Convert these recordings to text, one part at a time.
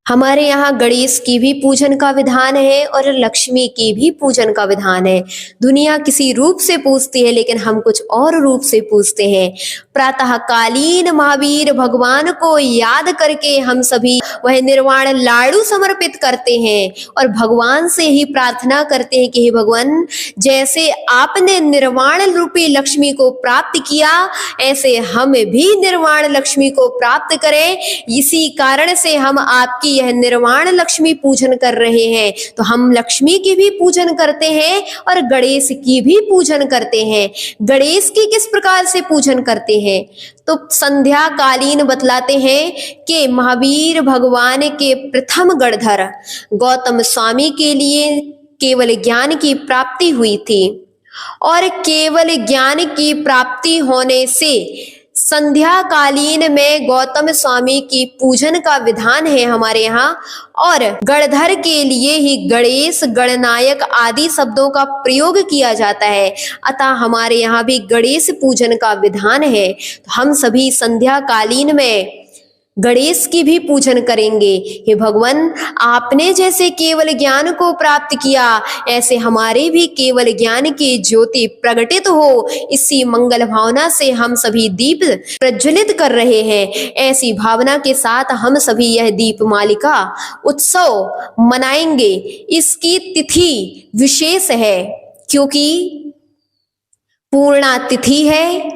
हमारे यहाँ गणेश की भी पूजन का विधान है और लक्ष्मी की भी पूजन का विधान है। दुनिया किसी रूप से पूजती है लेकिन हम कुछ और रूप से पूजते हैं। प्रातःकालीन महावीर भगवान को याद करके हम सभी वह निर्वाण लाडू समर्पित करते हैं और भगवान से ही प्रार्थना करते हैं कि हे भगवान, जैसे आपने निर्वाण रूपी लक्ष्मी को प्राप्त किया ऐसे हम भी निर्वाण लक्ष्मी को प्राप्त करें। इसी कारण से हम आपकी यह निर्वाण लक्ष्मी पूजन कर रहे हैं। तो हम लक्ष्मी की भी पूजन करते हैं और गणेश की भी पूजन करते हैं। गणेश की किस प्रकार से पूजन करते हैं तो संध्या कालीन बतलाते हैं कि महावीर भगवान के प्रथम गणधर गौतम स्वामी के लिए केवल ज्ञान की प्राप्ति हुई थी और केवल ज्ञान की प्राप्ति होने से संध्या कालीन में गौतम स्वामी की पूजन का विधान है हमारे यहाँ। और गणधर के लिए ही गणेश, गणनायक आदि शब्दों का प्रयोग किया जाता है। अतः हमारे यहाँ भी गणेश पूजन का विधान है। तो हम सभी संध्या कालीन में गणेश की भी पूजन करेंगे। हे भगवान, आपने जैसे केवल ज्ञान को प्राप्त किया ऐसे हमारे भी केवल ज्ञान की ज्योति प्रकटित हो। इसी मंगल भावना से हम सभी दीप प्रज्वलित कर रहे हैं। ऐसी भावना के साथ हम सभी यह दीप मालिका उत्सव मनाएंगे। इसकी तिथि विशेष है क्योंकि पूर्णा तिथि है,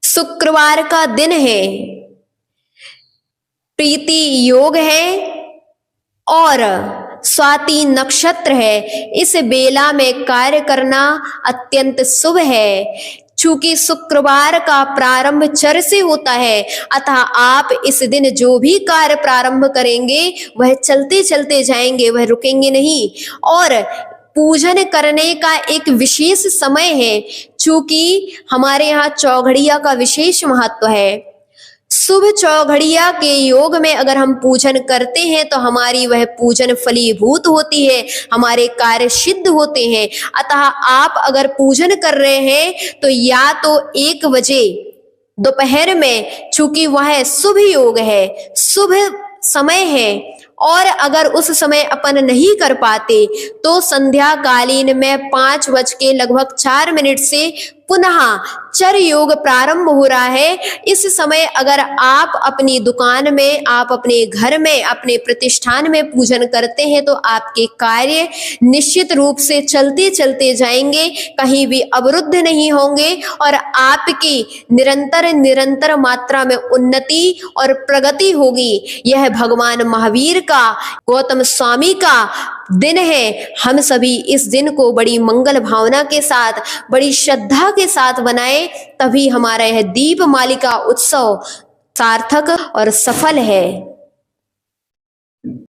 शुक्रवार का दिन है, प्रीति योग है और स्वाति नक्षत्र है। इस बेला में कार्य करना अत्यंत शुभ है। चूंकि शुक्रवार का प्रारंभ चर से होता है अतः आप इस दिन जो भी कार्य प्रारंभ करेंगे वह चलते चलते जाएंगे, वह रुकेंगे नहीं। और पूजन करने का एक विशेष समय है। चूंकि हमारे यहाँ चौघड़िया का विशेष महत्व है। शुभ चौघड़िया के योग में अगर हम पूजन करते हैं तो हमारी वह पूजन फलीभूत होती है, हमारे कार्य सिद्ध होते हैं। अतः आप अगर पूजन कर रहे हैं तो या तो 1 बजे दोपहर में, चूंकि वह शुभ योग है, शुभ समय है, और अगर उस समय अपन नहीं कर पाते तो संध्या कालीन में 5:04 से पुनः चर योग प्रारंभ हो रहा है। इस समय अगर आप अपनी दुकान में, आप अपने घर में, अपने प्रतिष्ठान में पूजन करते हैं तो आपके कार्य निश्चित रूप से चलते चलते जाएंगे, कहीं भी अवरुद्ध नहीं होंगे और आपकी निरंतर मात्रा में उन्नति और प्रगति होगी। यह भगवान महावीर का, गौतम स्वामी का दिन है। हम सभी इस दिन को बड़ी मंगल भावना के साथ, बड़ी श्रद्धा के साथ बनाएं, तभी हमारा यह दीप मालिका उत्सव सार्थक और सफल है।